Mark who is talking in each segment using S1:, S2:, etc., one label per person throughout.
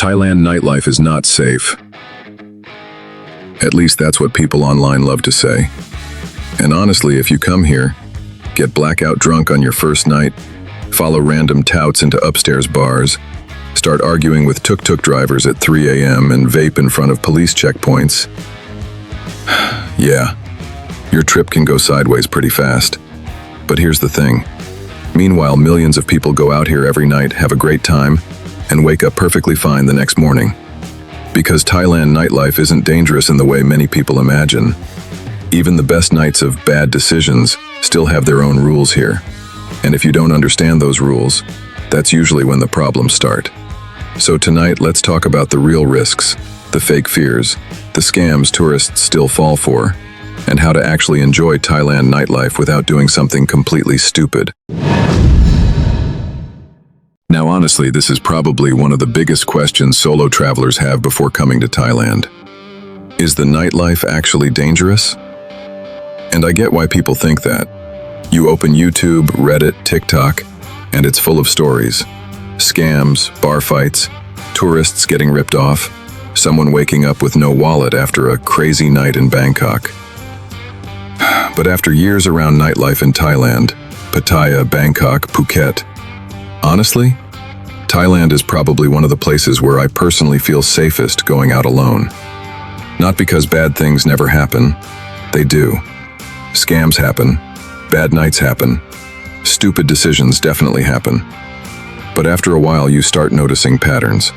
S1: Thailand nightlife is not safe. At least that's what people online love to say. And honestly, if you come here, get blackout drunk on your first night, follow random touts into upstairs bars, start arguing with tuk-tuk drivers at 3 a.m. and vape in front of police checkpoints, yeah, your trip can go sideways pretty fast. But here's the thing. Meanwhile, millions of people go out here every night, have a great time, and wake up perfectly fine the next morning. Because Thailand nightlife isn't dangerous in the way many people imagine. Even the best nights of bad decisions still have their own rules here. And if you don't understand those rules, that's usually when the problems start. So tonight, let's talk about the real risks, the fake fears, the scams tourists still fall for, and how to actually enjoy Thailand nightlife without doing something completely stupid. Now honestly, this is probably one of the biggest questions solo travelers have before coming to Thailand. Is the nightlife actually dangerous? And I get why people think that. You open YouTube, Reddit, TikTok, and it's full of stories. Scams, bar fights, tourists getting ripped off, someone waking up with no wallet after a crazy night in Bangkok. But after years around nightlife in Thailand, Pattaya, Bangkok, Phuket, honestly, Thailand is probably one of the places where I personally feel safest going out alone. Not because bad things never happen. They do. Scams happen. Bad nights happen. Stupid decisions definitely happen. But after a while, you start noticing patterns.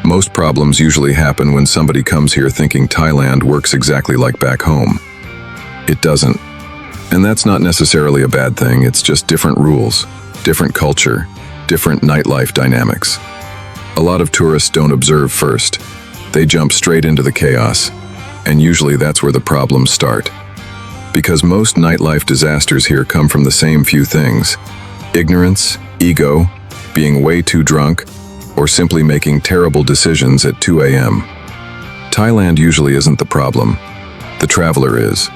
S1: Most problems usually happen when somebody comes here thinking Thailand works exactly like back home. It doesn't. And that's not necessarily a bad thing, it's just different rules, different culture, different nightlife dynamics. A lot of tourists don't observe first. They jump straight into the chaos, and usually that's where the problems start. Because most nightlife disasters here come from the same few things: ignorance, ego, being way too drunk, or simply making terrible decisions at 2 a.m. Thailand usually isn't the problem. The traveler is.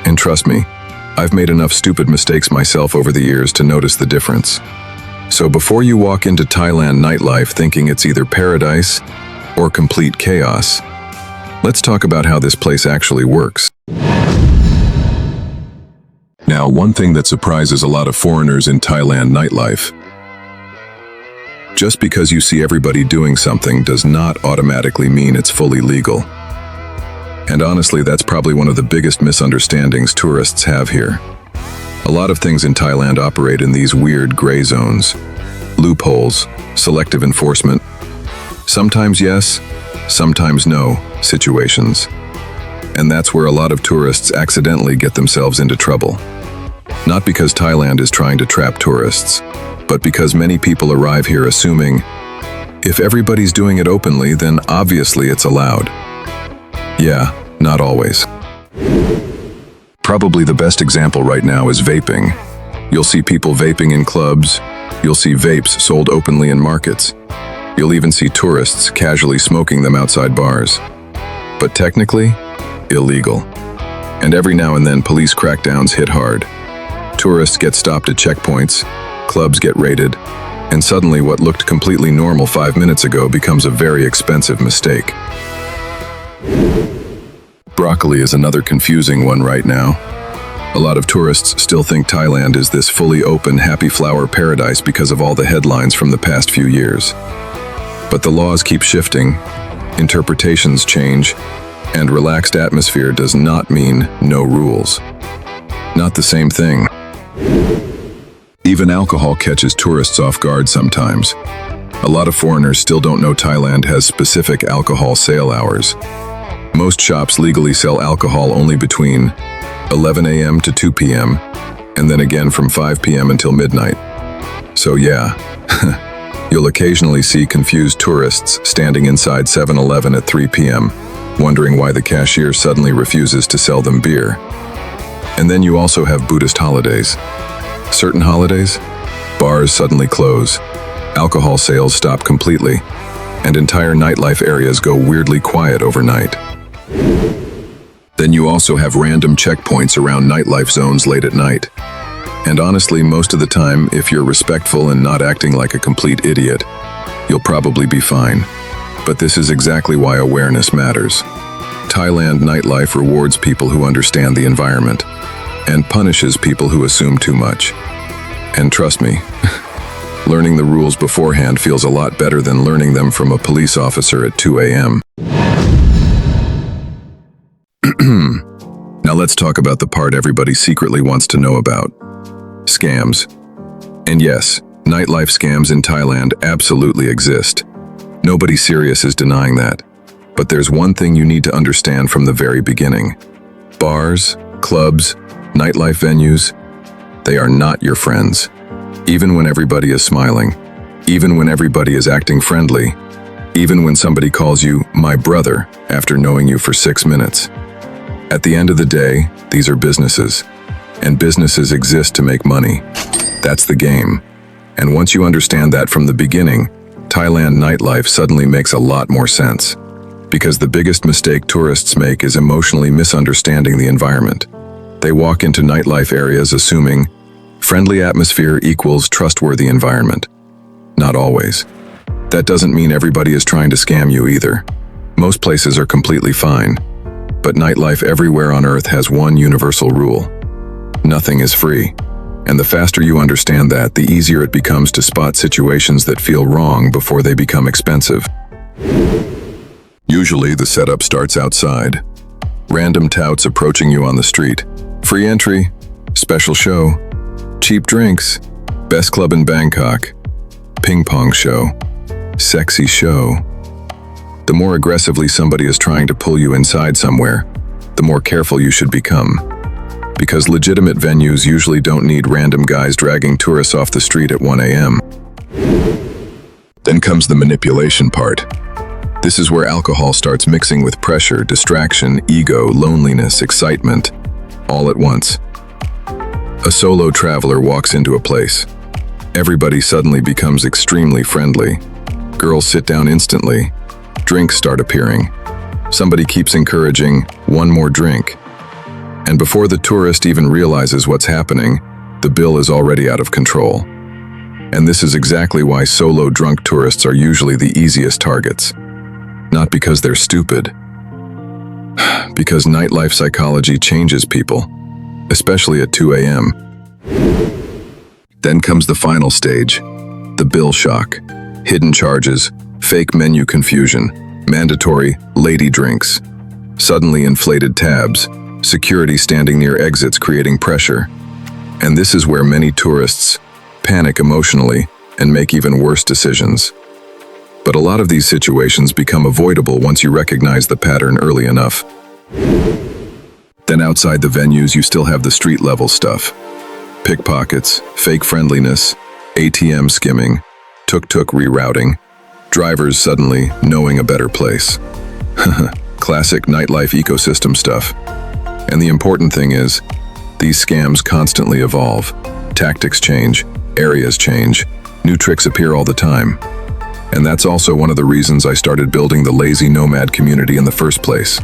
S1: And trust me, I've made enough stupid mistakes myself over the years to notice the difference. So before you walk into Thailand nightlife thinking it's either paradise or complete chaos, let's talk about how this place actually works. Now, one thing that surprises a lot of foreigners in Thailand nightlife. Just because you see everybody doing something does not automatically mean it's fully legal. And honestly, that's probably one of the biggest misunderstandings tourists have here. A lot of things in Thailand operate in these weird gray zones, loopholes, selective enforcement, sometimes yes, sometimes no situations. And that's where a lot of tourists accidentally get themselves into trouble. Not because Thailand is trying to trap tourists, but because many people arrive here assuming, if everybody's doing it openly, then obviously it's allowed. Yeah, not always. Probably the best example right now is vaping. You'll see people vaping in clubs. You'll see vapes sold openly in markets. You'll even see tourists casually smoking them outside bars. But technically, illegal. And every now and then police crackdowns hit hard. Tourists get stopped at checkpoints, clubs get raided, and suddenly what looked completely normal 5 minutes ago becomes a very expensive mistake. Broccoli is another confusing one right now. A lot of tourists still think Thailand is this fully open, happy flower paradise because of all the headlines from the past few years. But the laws keep shifting, interpretations change, and relaxed atmosphere does not mean no rules. Not the same thing. Even alcohol catches tourists off guard sometimes. A lot of foreigners still don't know Thailand has specific alcohol sale hours. Most shops legally sell alcohol only between 11 a.m. to 2 p.m., and then again from 5 p.m. until midnight. So yeah, you'll occasionally see confused tourists standing inside 7-Eleven at 3 p.m., wondering why the cashier suddenly refuses to sell them beer. And then you also have Buddhist holidays. Certain holidays, bars suddenly close, alcohol sales stop completely, and entire nightlife areas go weirdly quiet overnight. Then you also have random checkpoints around nightlife zones late at night. And honestly, most of the time, if you're respectful and not acting like a complete idiot, you'll probably be fine. But this is exactly why awareness matters. Thailand Nightlife rewards people who understand the environment and punishes people who assume too much. And trust me, learning the rules beforehand feels a lot better than learning them from a police officer at 2 a.m. Now let's talk about the part everybody secretly wants to know about. Scams. And yes, nightlife scams in Thailand absolutely exist. Nobody serious is denying that. But there's one thing you need to understand from the very beginning. Bars, clubs, nightlife venues, they are not your friends. Even when everybody is smiling, even when everybody is acting friendly, even when somebody calls you my brother after knowing you for 6 minutes. At the end of the day, these are businesses, and businesses exist to make money. That's the game. And once you understand that from the beginning, Thailand nightlife suddenly makes a lot more sense. Because the biggest mistake tourists make is emotionally misunderstanding the environment. They walk into nightlife areas assuming friendly atmosphere equals trustworthy environment. Not always. That doesn't mean everybody is trying to scam you either. Most places are completely fine. But nightlife everywhere on Earth has one universal rule. Nothing is free. And the faster you understand that, the easier it becomes to spot situations that feel wrong before they become expensive. Usually, the setup starts outside. Random touts approaching you on the street. Free entry, special show, cheap drinks, best club in Bangkok, ping pong show, sexy show. The more aggressively somebody is trying to pull you inside somewhere, the more careful you should become. Because legitimate venues usually don't need random guys dragging tourists off the street at 1 a.m. Then comes the manipulation part. This is where alcohol starts mixing with pressure, distraction, ego, loneliness, excitement, all at once. A solo traveler walks into a place. Everybody suddenly becomes extremely friendly. Girls sit down instantly. Drinks start appearing. Somebody keeps encouraging, one more drink. And before the tourist even realizes what's happening, the bill is already out of control. And this is exactly why solo drunk tourists are usually the easiest targets. Not because they're stupid. Because nightlife psychology changes people, especially at 2 a.m. Then comes the final stage, the bill shock. Hidden charges, fake menu confusion, mandatory lady drinks, suddenly inflated tabs, security standing near exits creating pressure. And this is where many tourists panic emotionally and make even worse decisions. But a lot of these situations become avoidable once you recognize the pattern early enough. Then outside the venues, you still have the street-level stuff. Pickpockets, fake friendliness, ATM skimming, tuk-tuk rerouting, drivers suddenly knowing a better place. Classic nightlife ecosystem stuff. And the important thing is, these scams constantly evolve. Tactics change, areas change, new tricks appear all the time. And that's also one of the reasons I started building the Lazy Nomad community in the first place.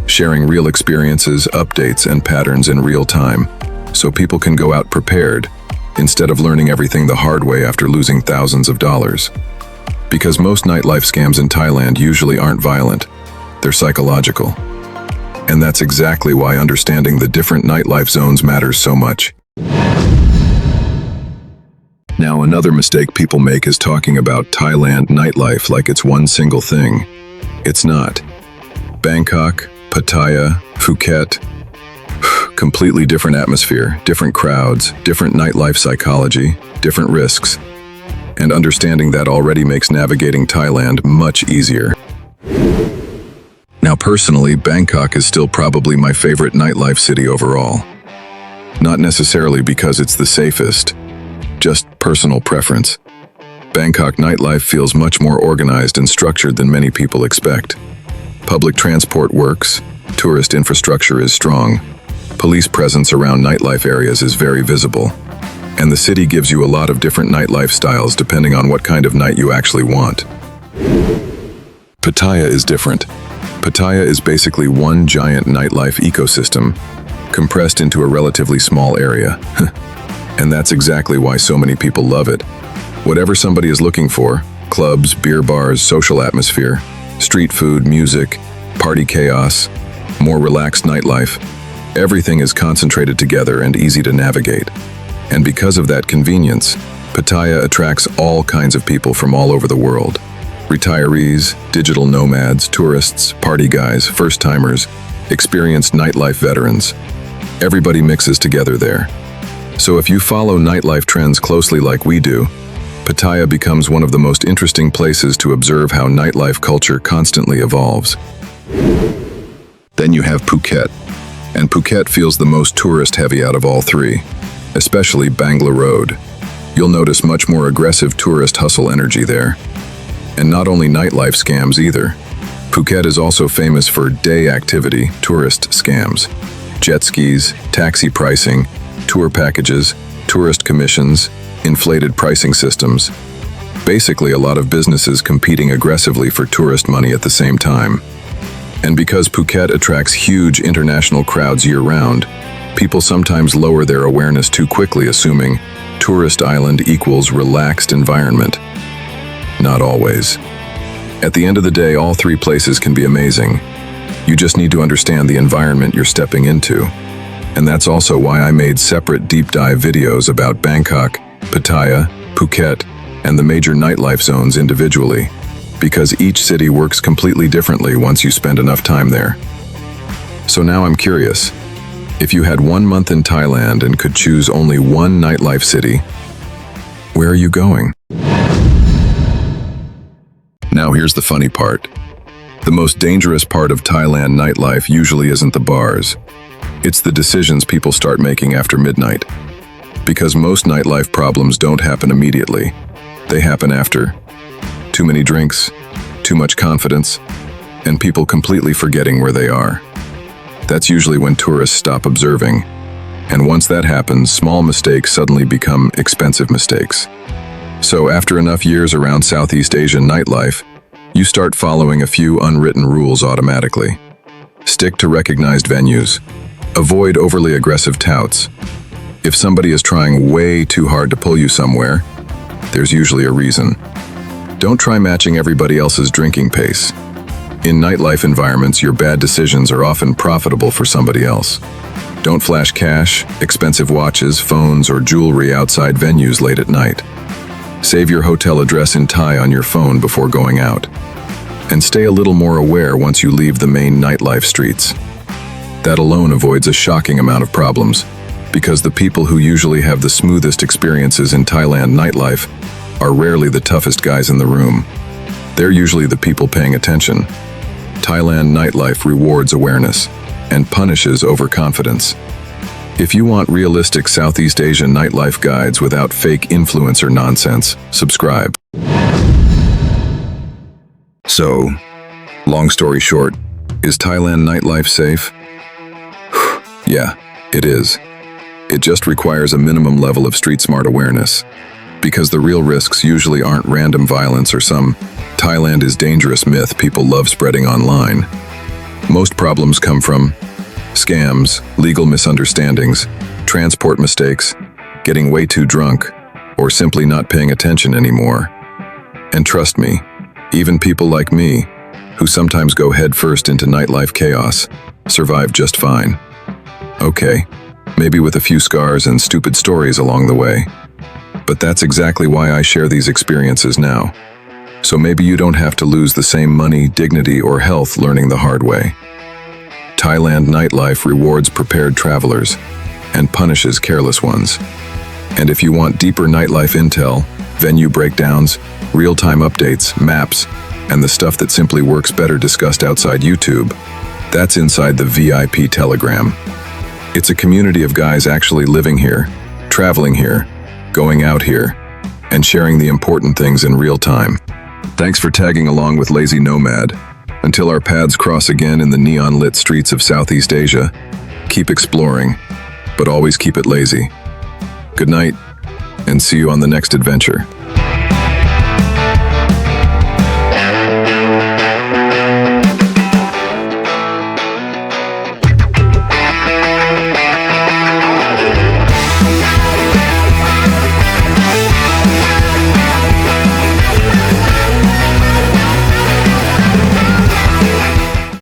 S1: Sharing real experiences, updates, and patterns in real time, so people can go out prepared, instead of learning everything the hard way after losing thousands of dollars. Because most nightlife scams in Thailand usually aren't violent, they're psychological. And that's exactly why understanding the different nightlife zones matters so much. Now, another mistake people make is talking about Thailand nightlife like it's one single thing. It's not. Bangkok, Pattaya, Phuket, completely different atmosphere, different crowds, different nightlife psychology, different risks. And understanding that already makes navigating Thailand much easier. Now, personally, Bangkok is still probably my favorite nightlife city overall. Not necessarily because it's the safest, just personal preference. Bangkok nightlife feels much more organized and structured than many people expect. Public transport works, tourist infrastructure is strong, police presence around nightlife areas is very visible, and the city gives you a lot of different nightlife styles depending on what kind of night you actually want. Pattaya is different. Pattaya is basically one giant nightlife ecosystem, compressed into a relatively small area. And that's exactly why so many people love it. Whatever somebody is looking for, clubs, beer bars, social atmosphere, Street food, music, party chaos, more relaxed nightlife. Everything is concentrated together and easy to navigate. And because of that convenience, Pattaya attracts all kinds of people from all over the world. Retirees, digital nomads, tourists, party guys, first-timers, experienced nightlife veterans. Everybody mixes together there. So if you follow nightlife trends closely like we do, Pattaya becomes one of the most interesting places to observe how nightlife culture constantly evolves. Then you have Phuket. And Phuket feels the most tourist-heavy out of all three, especially Bangla Road. You'll notice much more aggressive tourist hustle energy there. And not only nightlife scams either. Phuket is also famous for day activity tourist scams. Jet skis, taxi pricing, tour packages, tourist commissions, inflated pricing systems. Basically a lot of businesses competing aggressively for tourist money at the same time. And because Phuket attracts huge international crowds year-round, people sometimes lower their awareness too quickly, assuming tourist island equals relaxed environment. Not always. At the end of the day, all three places can be amazing. You just need to understand the environment you're stepping into. And that's also why I made separate deep dive videos about Bangkok, Pattaya, Phuket, and the major nightlife zones individually, because each city works completely differently once you spend enough time there. So now I'm curious, if you had 1 month in Thailand and could choose only one nightlife city, where are you going? Now here's the funny part. The most dangerous part of Thailand nightlife usually isn't the bars. It's the decisions people start making after midnight. Because most nightlife problems don't happen immediately. They happen after too many drinks, too much confidence, and people completely forgetting where they are. That's usually when tourists stop observing. And once that happens, small mistakes suddenly become expensive mistakes. So after enough years around Southeast Asian nightlife, you start following a few unwritten rules automatically. Stick to recognized venues. Avoid overly aggressive touts. If somebody is trying way too hard to pull you somewhere, there's usually a reason. Don't try matching everybody else's drinking pace. In nightlife environments, your bad decisions are often profitable for somebody else. Don't flash cash, expensive watches, phones, or jewelry outside venues late at night. Save your hotel address in Thai on your phone before going out. And stay a little more aware once you leave the main nightlife streets. That alone avoids a shocking amount of problems, because the people who usually have the smoothest experiences in Thailand nightlife are rarely the toughest guys in the room. They're usually the people paying attention. Thailand nightlife rewards awareness and punishes overconfidence. If you want realistic Southeast Asian nightlife guides without fake influencer nonsense, subscribe. So, long story short, is Thailand nightlife safe? Yeah, it is. It just requires a minimum level of street-smart awareness. Because the real risks usually aren't random violence or some Thailand is dangerous myth people love spreading online. Most problems come from scams, legal misunderstandings, transport mistakes, getting way too drunk, or simply not paying attention anymore. And trust me, even people like me, who sometimes go headfirst into nightlife chaos, survive just fine. Okay, maybe with a few scars and stupid stories along the way. But that's exactly why I share these experiences now. So maybe you don't have to lose the same money, dignity, or health learning the hard way. Thailand nightlife rewards prepared travelers and punishes careless ones. And if you want deeper nightlife intel, venue breakdowns, real-time updates, maps, and the stuff that simply works better discussed outside YouTube, that's inside the VIP Telegram. It's a community of guys actually living here, traveling here, going out here, and sharing the important things in real time. Thanks for tagging along with Lazy Nomad. Until our paths cross again in the neon-lit streets of Southeast Asia, keep exploring, but always keep it lazy. Good night, and see you on the next adventure.